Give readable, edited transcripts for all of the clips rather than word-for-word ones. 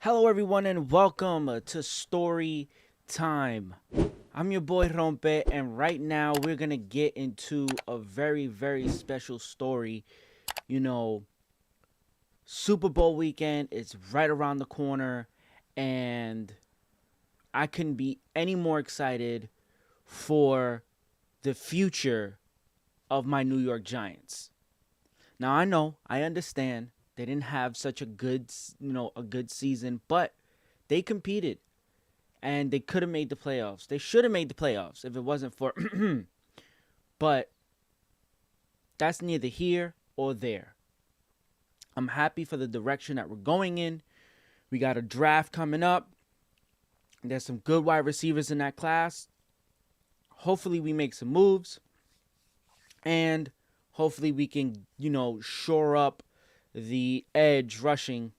Hello, everyone, and welcome to Story Time. I'm your boy Rompe, and right now we're gonna get into a very, very special story. You know, Super Bowl weekend is right around the corner, and I couldn't be any more excited for the future of my New York Giants. Now, I know, I understand they didn't have such a good season, but they competed and they could have made the playoffs. They should have made the playoffs if it wasn't for but that's neither here or there. I'm happy for the direction that we're going in. We got a draft coming up. There's some good wide receivers in that class. Hopefully we make some moves and hopefully we can, shore up the the edge rushers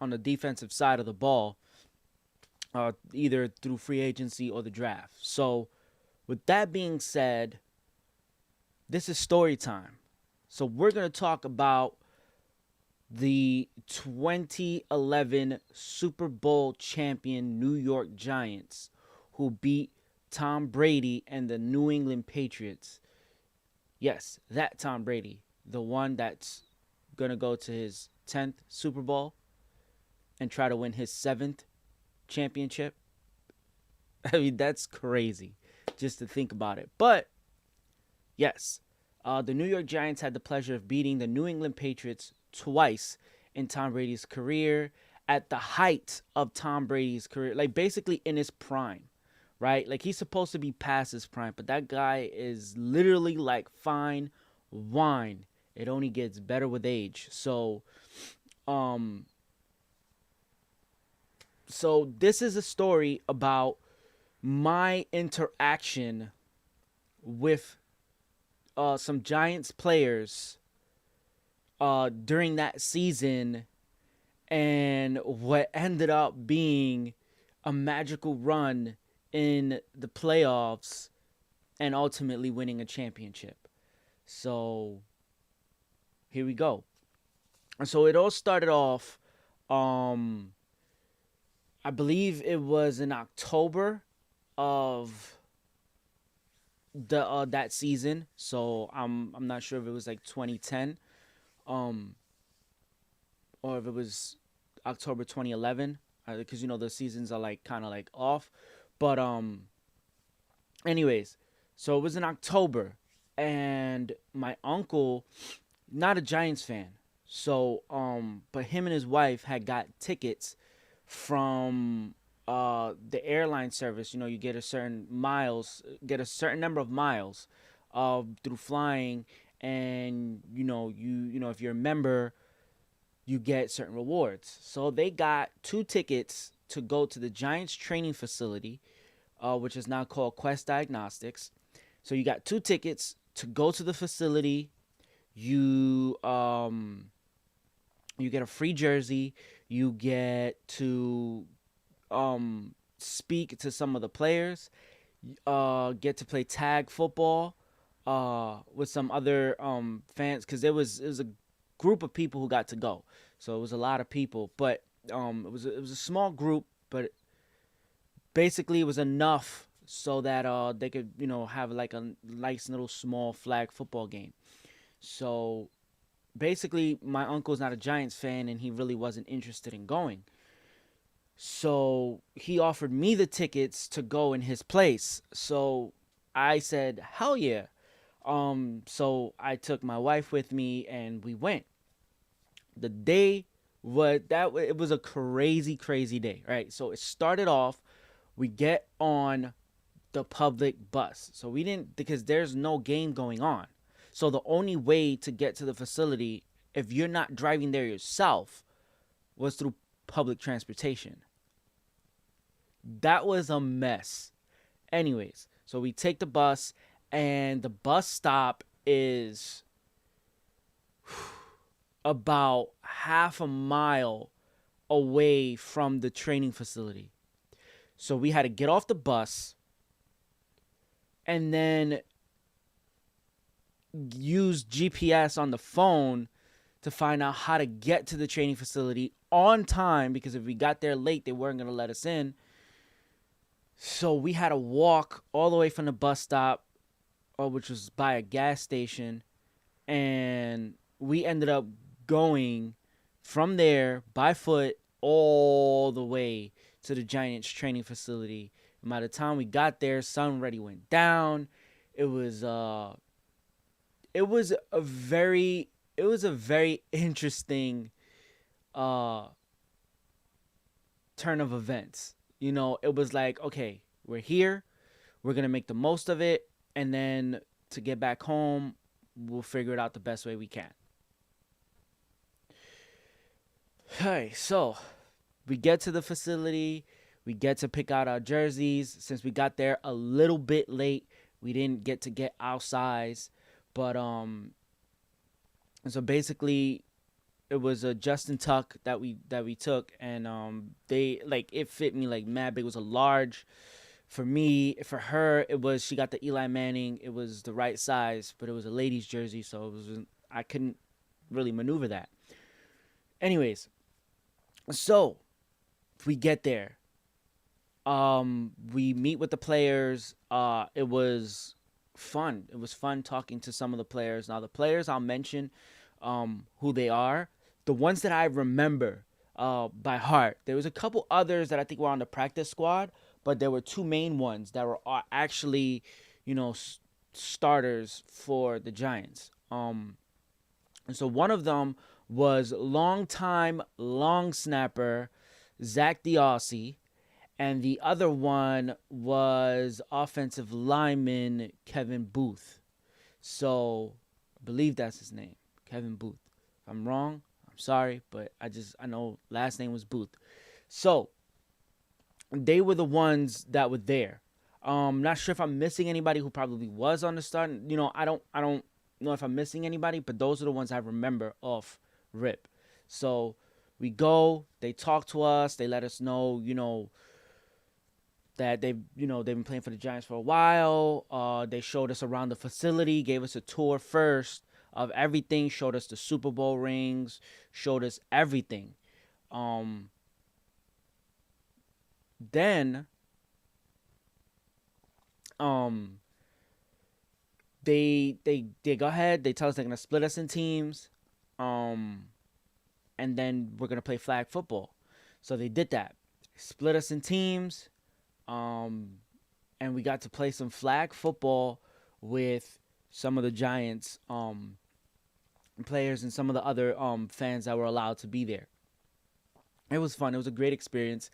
on the defensive side of the ball, either through free agency or the draft. So, with that being said, this is story time. So, we're going to talk about the 2011 Super Bowl champion New York Giants, who beat Tom Brady and the New England Patriots. Yes, that Tom Brady, the one that's going to go to his 10th Super Bowl and try to win his 7th championship. I mean, that's crazy just to think about it. But, yes, the New York Giants had the pleasure of beating the New England Patriots twice in Tom Brady's career, at the height of Tom Brady's career, like basically in his prime, right? Like he's supposed to be past his prime, but that guy is literally like fine wine. It only gets better with age. So this is a story about my interaction with some Giants players during that season and what ended up being a magical run in the playoffs and ultimately winning a championship. So here we go. So it all started off, I believe it was in October of the that season. So I'm not sure if it was like 2010, um, or if it was October 2011, because the seasons are like kind of like off. But anyways, so it was in October, and my uncle, not a Giants fan, so but him and his wife had got tickets from the airline service. You get get a certain number of miles through flying, and if you're a member, you get certain rewards. So they got 2 tickets to go to the Giants training facility, which is now called Quest Diagnostics. So you got 2 tickets to go to the facility. You get a free jersey. You get to speak to some of the players. Get to play tag football with some other fans, because it was a group of people who got to go. So it was a lot of people, but it was a small group, but basically it was enough so that they could have like a nice little small flag football game. So basically my uncle's not a Giants fan and he really wasn't interested in going. So he offered me the tickets to go in his place. So I said, "Hell yeah." So I took my wife with me and we went. The day it was a crazy, crazy day, right? So it started off, we get on the public bus. So we didn't, because there's no game going on. So the only way to get to the facility, if you're not driving there yourself, was through public transportation. That was a mess. Anyways, so we take the bus, and the bus stop is about half a mile away from the training facility. So we had to get off the bus and then use GPS on the phone to find out how to get to the training facility on time, because if we got there late, they weren't going to let us in. So we had to walk all the way from the bus stop, which was by a gas station, and we ended up going from there by foot all the way to the Giants training facility. And by the time we got there, sun already went down. It was a very interesting turn of events. You know, it was like, okay, we're here, we're gonna make the most of it, and then to get back home, we'll figure it out the best way we can. Okay, so we get to the facility, we get to pick out our jerseys. Since we got there a little bit late, we didn't get to get our size, but so basically it was a Justin Tuck that we took, and they like it fit me like mad big. It was a large. For me, for her, it was, she got the Eli Manning. It was the right size, but it was a ladies jersey, so it was, I couldn't really maneuver that. Anyways, so we get there. We meet with the players. It was fun. It was fun talking to some of the players. Now the players, I'll mention who they are. The ones that I remember by heart. There was a couple others that I think were on the practice squad, but there were two main ones that were actually, you know, starters for the Giants. And so one of them was longtime long snapper Zach the Aussie, and the other one was offensive lineman Kevin Booth. So I believe that's his name, Kevin Booth. If I'm wrong, I'm sorry, but I know last name was Booth. So they were the ones that were there. Not sure if I'm missing anybody who probably was on the start. You know, I don't know if I'm missing anybody, but those are the ones I remember off rip. So we go, they talk to us, they let us know, you know, that they've been playing for the Giants for a while. They showed us around the facility, gave us a tour first of everything, showed us the Super Bowl rings, showed us everything. Then they go ahead, they tell us they're gonna split us in teams, and then we're gonna play flag football. So they did that, split us in teams, and we got to play some flag football with some of the Giants players and some of the other fans that were allowed to be there. It was fun. It was a great experience.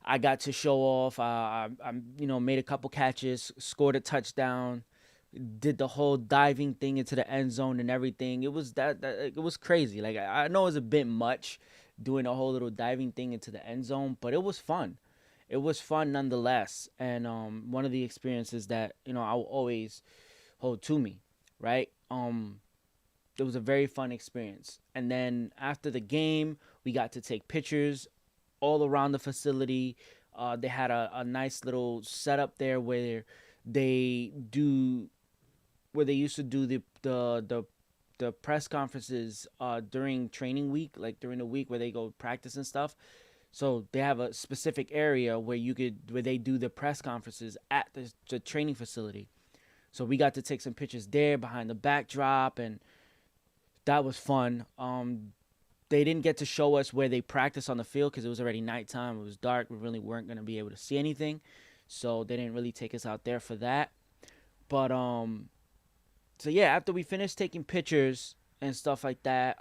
I got to show off. I made a couple catches, scored a touchdown, did the whole diving thing into the end zone and everything. It was it was crazy. Like, I know it was a bit much doing a whole little diving thing into the end zone, but it was fun. It was fun nonetheless. And one of the experiences that, you know, I will always hold to me, right? It was a very fun experience. And then after the game, we got to take pictures all around the facility. They had a nice little setup there where they used to do the press conferences during training week, like during the week where they go practice and stuff. So they have a specific area where they do the press conferences at the training facility. So we got to take some pictures there behind the backdrop, and that was fun. They didn't get to show us where they practiced on the field because it was already nighttime. It was dark. We really weren't going to be able to see anything. So they didn't really take us out there for that. But, so yeah, after we finished taking pictures and stuff like that,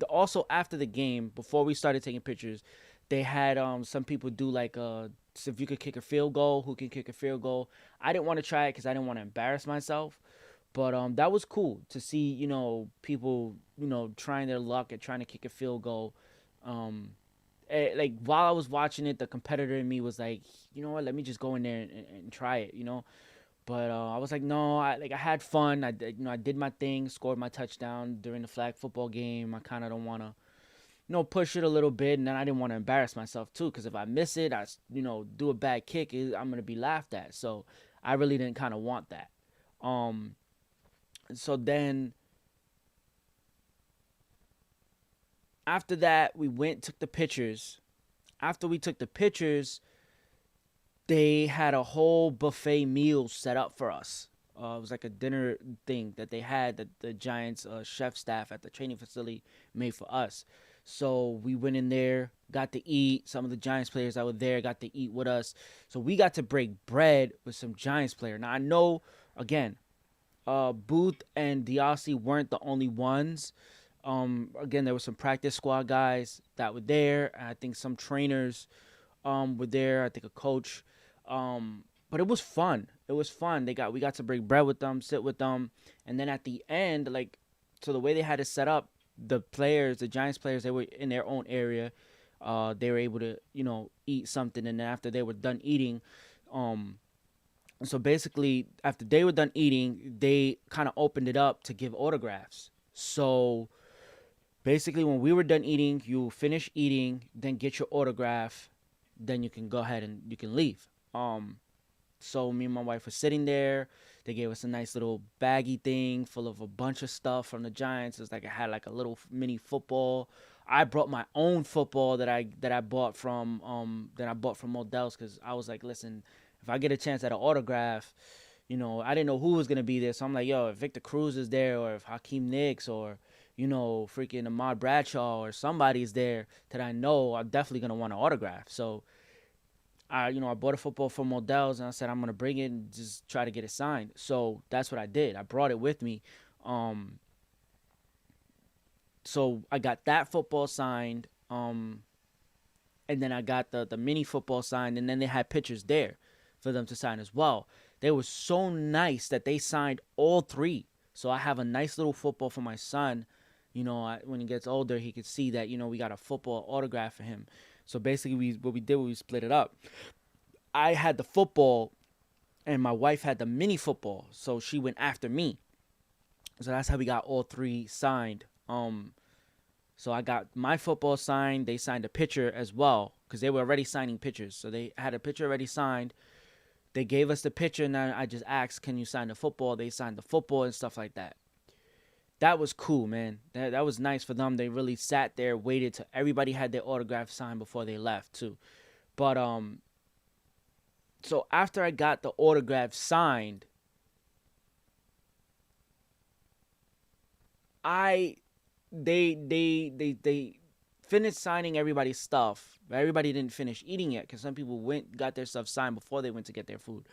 also after the game, before we started taking pictures, they had some people do like so if you could kick a field goal, who can kick a field goal. I didn't want to try it because I didn't want to embarrass myself. But that was cool to see, you know, people, you know, trying their luck at trying to kick a field goal. Like, while I was watching it, the competitor in me was like, you know what, let me just go in there and try it, you know. But I was like, no, I had fun. I did my thing, scored my touchdown during the flag football game. I kind of don't want to, you know, push it a little bit, and then I didn't want to embarrass myself too, because if I miss it, do a bad kick, I'm gonna be laughed at. So I really didn't kind of want that. So then After that, we went took the pictures. After we took the pictures, they had a whole buffet meal set up for us. It was like a dinner thing that they had that the Giants chef staff at the training facility made for us. So we went in there, got to eat. Some of the Giants players that were there got to eat with us. So we got to break bread with some Giants player. Now I know, again, Booth and Diossi weren't the only ones. Again, there were some practice squad guys that were there. I think some trainers were there. I think a coach. But it was fun. It was fun. We got to break bread with them, sit with them, and then at the end, like, so the way they had it set up, the players, the Giants players, they were in their own area. They were able to, eat something, and then after they were done eating, so basically after they were done eating, they kind of opened it up to give autographs. So basically, when we were done eating, you finish eating, then get your autograph, then you can go ahead and you can leave. So me and my wife were sitting there. They gave us a nice little baggy thing full of a bunch of stuff from the Giants. It's like I had like a little mini football. I brought my own football that I bought from Modell's, because I was like, listen, if I get a chance at an autograph, I didn't know who was gonna be there. So I'm like, yo, if Victor Cruz is there, or if Hakeem Nicks, or freaking Ahmad Bradshaw, or somebody's there that I know, I'm definitely gonna want an autograph. So I bought a football from Modell's, and I said I'm gonna bring it and just try to get it signed. So that's what I did. I brought it with me. So I got that football signed. And then I got the mini football signed, and then they had pictures there for them to sign as well. They were so nice that they signed all three. So I have a nice little football for my son. When he gets older, he could see that, we got a football autograph for him. So basically, we split it up. I had the football, and my wife had the mini football. So she went after me. So that's how we got all three signed. So I got my football signed. They signed a picture as well, because they were already signing pictures. So they had a picture already signed. They gave us the picture, and I just asked, can you sign the football? They signed the football and stuff like that. That was cool, man. That was nice for them. They really sat there, waited till everybody had their autograph signed before they left too. But so after I got the autograph signed, they finished signing everybody's stuff. Everybody didn't finish eating yet, because some people got their stuff signed before they went to get their food.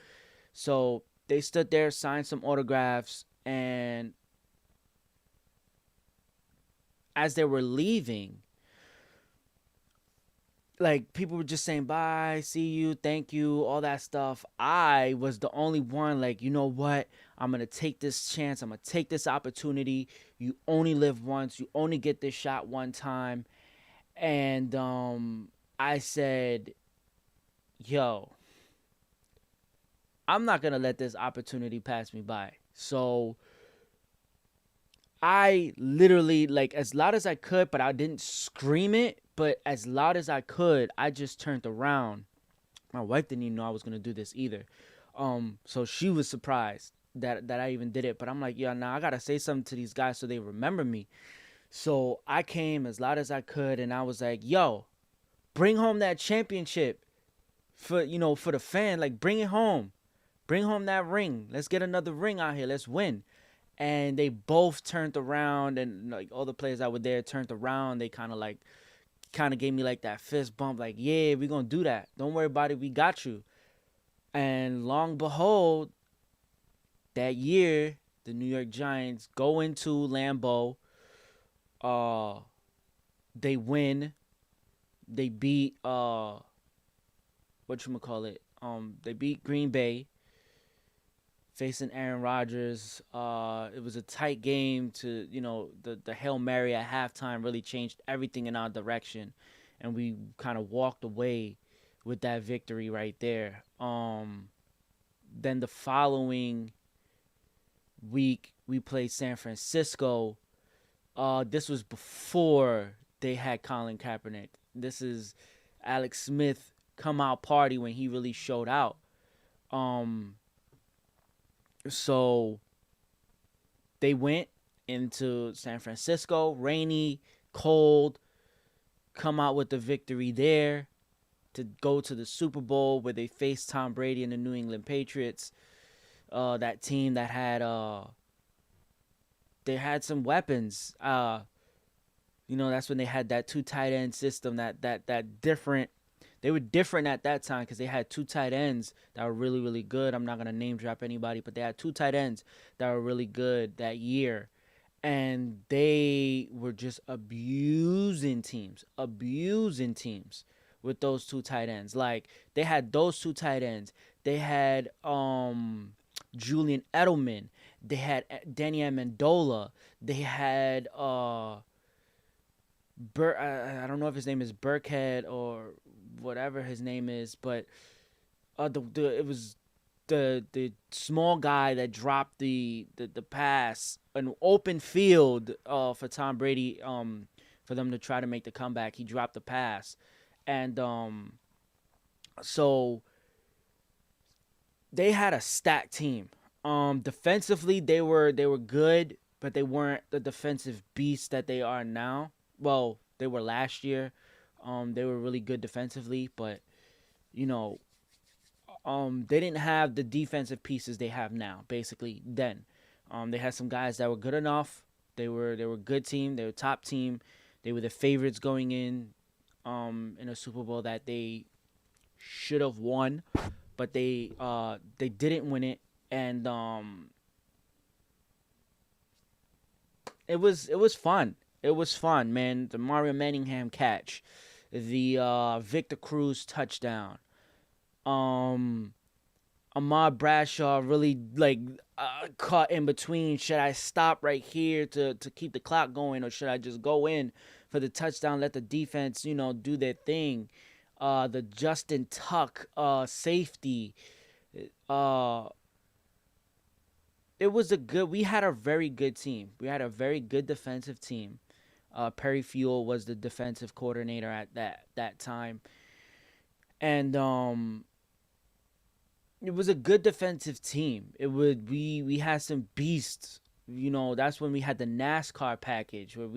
So they stood there, signed some autographs, and as they were leaving, like, people were just saying bye, see you, thank you, all that stuff. I was the only one like, you know what? I'm going to take this chance. I'm going to take this opportunity. You only live once. You only get this shot one time. And I said, yo, I'm not going to let this opportunity pass me by. So I literally, like, as loud as I could, but I didn't scream it, but as loud as I could, I just turned around. My wife didn't even know I was going to do this either. So she was surprised that I even did it. But I'm like, yeah, now I got to say something to these guys so they remember me. So I came as loud as I could, and I was like, yo, bring home that championship for the fan. Like, bring it home. Bring home that ring. Let's get another ring out here. Let's win. And they both turned around, and like all the players that were there turned around. They kind of gave me like that fist bump, like, yeah, we're going to do that. Don't worry about it. We got you. And long behold, that year, the New York Giants go into Lambeau. They win. They beat, they beat Green Bay, facing Aaron Rodgers. It was a tight game. To the Hail Mary at halftime really changed everything in our direction, and we kind of walked away with that victory right there. Then the following week we played San Francisco. This was before they had Colin Kaepernick. This is Alex Smith come out party when he really showed out. So they went into San Francisco, rainy, cold. come out with the victory there to go to the Super Bowl where they faced Tom Brady and the New England Patriots. That team that had they had some weapons. That's when they had that two tight end system. That different. They were different at that time because they had two tight ends that were really, really good. I'm not gonna name drop anybody, but they had two tight ends that were really good that year, and they were just abusing teams with those two tight ends. Like they had those two tight ends. They had Julian Edelman. They had Danny Amendola. They had I don't know if his name is Burkhead or whatever his name is, but it was the small guy that dropped the pass, an open field for Tom Brady for them to try to make the comeback. He dropped the pass, and so they had a stacked team. Defensively they were good, but they weren't the defensive beast that they are now. Well, they were last year. They were really good defensively, but you know, they didn't have the defensive pieces they have now. Basically, then, they had some guys that were good enough. They were a good team. They were a top team. They were the favorites going in a Super Bowl that they should have won, but they didn't win it, and it was fun. It was fun, man. The Mario Manningham catch, the Victor Cruz touchdown. Ahmad Bradshaw really caught in between. Should I stop right here to keep the clock going, or should I just go in for the touchdown? Let the defense, do their thing. The Justin Tuck safety. We had a very good team. We had a very good defensive team. Perry Fuel was the defensive coordinator at that time, and it was a good defensive team. We had some beasts. That's when we had the NASCAR package where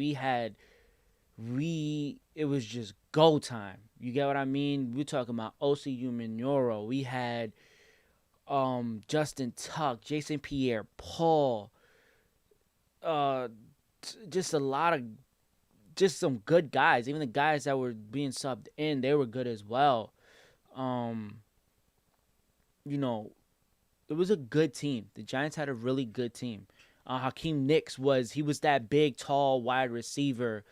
it was just go time. You get what I mean? We're talking about OCU Minoro. We had Justin Tuck, Jason Pierre Paul, just some good guys. Even the guys that were being subbed in, they were good as well. It was a good team. The Giants had a really good team. Hakeem Nicks was that big, tall, wide receiver.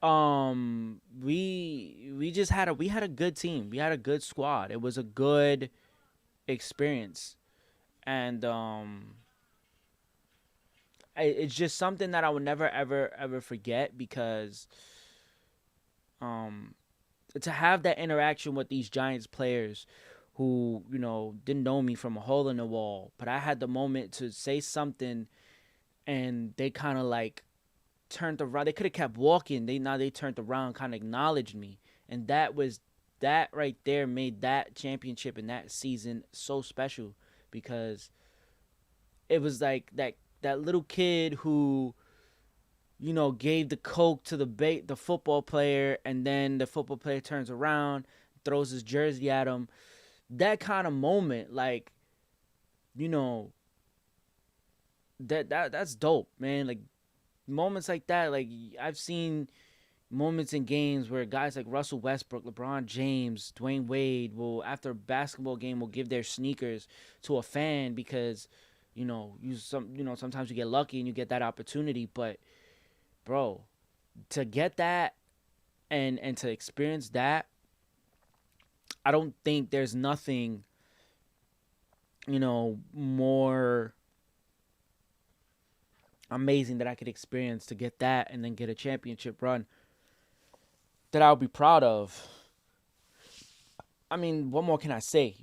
We just had a good team. We had a good squad. It was a good experience, and it's just something that I would never ever forget, because to have that interaction with these Giants players who didn't know me from a hole in the wall, but I had the moment to say something, and they kind of turned around. They could have kept walking. They turned around, kind of acknowledged me, and that right there made that championship and that season so special, because it was like that little kid who gave the Coke to the football player, and then the football player turns around, throws his jersey at him. That kind of moment, that's dope, man. Like moments like that, I've seen moments in games where guys like Russell Westbrook, LeBron James, Dwayne Wade will, after a basketball game, will give their sneakers to a fan because sometimes you get lucky and you get that opportunity. But bro, to get that and to experience that, I don't think there's nothing more amazing that I could experience to get that and then get a championship run that I'll be proud of. I mean, what more can I say?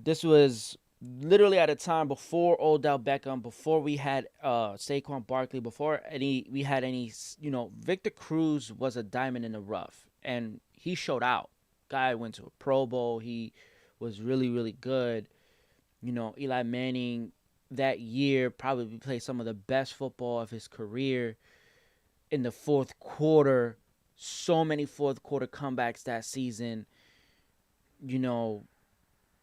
This was literally at a time before Odell Beckham, before we had Saquon Barkley, before we had any. Victor Cruz was a diamond in the rough, and he showed out. Guy went to a Pro Bowl. He was really, really good. Eli Manning that year probably played some of the best football of his career in the fourth quarter. So many fourth quarter comebacks that season, you know,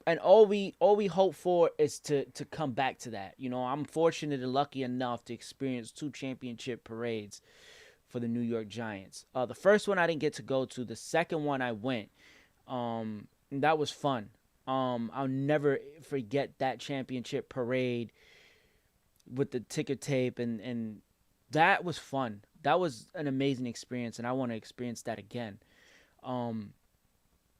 and all we hope for is to come back to that. You know, I'm fortunate and lucky enough to experience 2 championship parades for the New York Giants. The first one I didn't get to go to. The second one I went. And that was fun. I'll never forget that championship parade with the ticker tape, and that was fun. That was an amazing experience, and I want to experience that again. Um,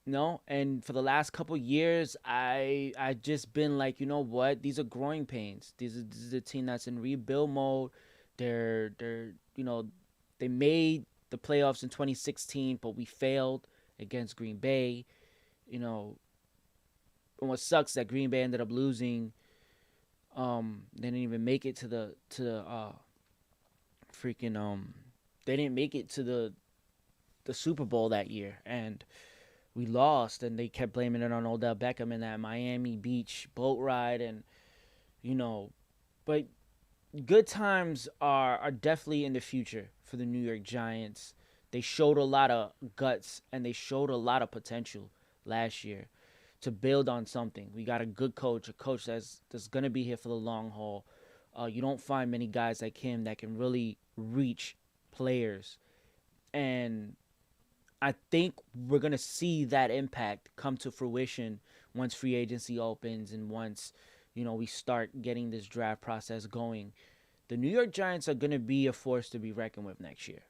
no, and for the last couple years, I just been like, you know what? These are growing pains. This is a team that's in rebuild mode. They're they made the playoffs in 2016, but we failed against Green Bay. You know, and what sucks that Green Bay ended up losing. They didn't even make it to the freaking they didn't make it to the Super Bowl that year, and we lost, and they kept blaming it on Odell Beckham and that Miami Beach boat ride, and you know, but good times are definitely in the future for the New York Giants. They showed a lot of guts and they showed a lot of potential last year to build on something. We got a good coach, a coach that's gonna be here for the long haul. You don't find many guys like him that can really reach players, and I think we're gonna see that impact come to fruition once free agency opens and once we start getting this draft process going. The New York Giants are gonna be a force to be reckoned with next year.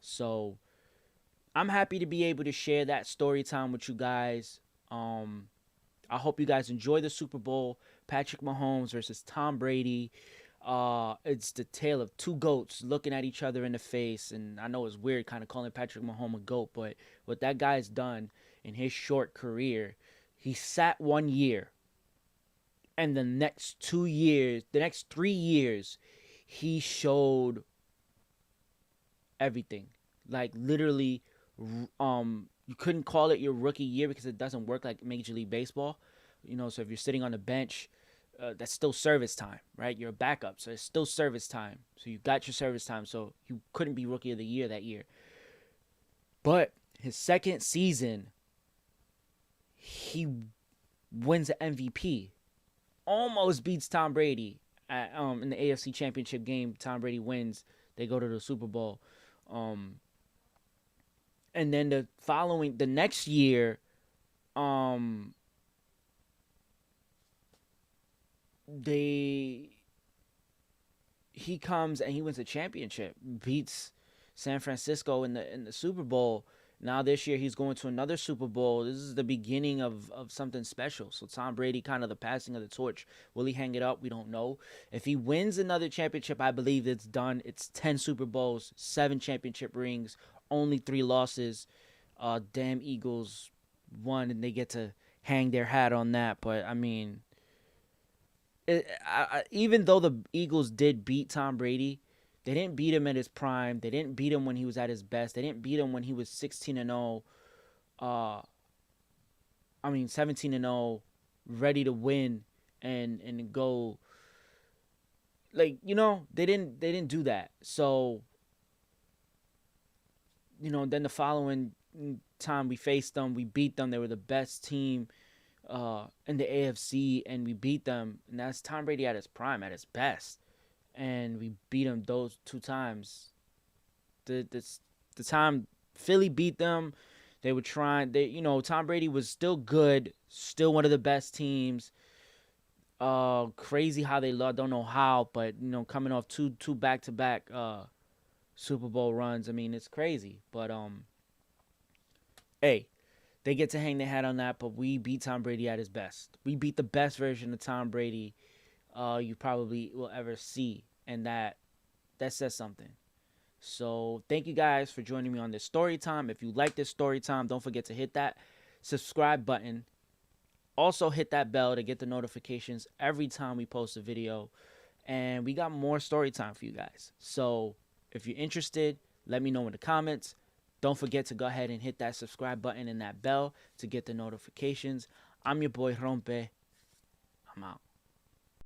So I'm happy to be able to share that story time with you guys. I hope you guys enjoy the Super Bowl. Patrick Mahomes versus Tom Brady. It's the tale of two goats looking at each other in the face, and I know it's weird kind of calling Patrick Mahomes a goat, but what that guy's done in his short career, he sat 1 year, and the next 2 years, the next 3 years, he showed everything. Like literally, you couldn't call it your rookie year because it doesn't work like Major League Baseball. So if you're sitting on the bench, that's still service time, right? You're a backup, so it's still service time. So you got your service time, so you couldn't be rookie of the year that year. But his second season, he wins the MVP, almost beats Tom Brady in the AFC Championship game. Tom Brady wins. They go to the Super Bowl. And then the next year, he comes and he wins a championship, beats San Francisco in the Super Bowl. Now this year he's going to another Super Bowl. This is the beginning of something special. So Tom Brady, kind of the passing of the torch. Will he hang it up? We don't know. If he wins another championship, I believe it's done. It's 10 Super Bowls, 7 championship rings, only 3 losses. Damn Eagles won, and they get to hang their hat on that. But I mean, even though the Eagles did beat Tom Brady, they didn't beat him at his prime. They didn't beat him when he was at his best. They didn't beat him when he was 16-0. 17-0, ready to win and go. Like, they didn't do that. So, then the following time we faced them, we beat them. They were the best team in the AFC, and we beat them. And that's Tom Brady at his prime, at his best. And we beat him those 2 times. The time Philly beat them, they were trying. Tom Brady was still good, still one of the best teams. Crazy how they lost. Don't know how, but coming off two back-to-back Super Bowl runs. I mean, it's crazy. But hey, they get to hang their hat on that. But we beat Tom Brady at his best. We beat the best version of Tom Brady you probably will ever see, and that says something. So thank you guys for joining me on this story time. If you like this story time, don't forget to hit that subscribe button. Also hit that bell to get the notifications every time we post a video. And we got more story time for you guys. So if you're interested, let me know in the comments. Don't forget to go ahead and hit that subscribe button and that bell to get the notifications. I'm your boy Rompe. I'm out.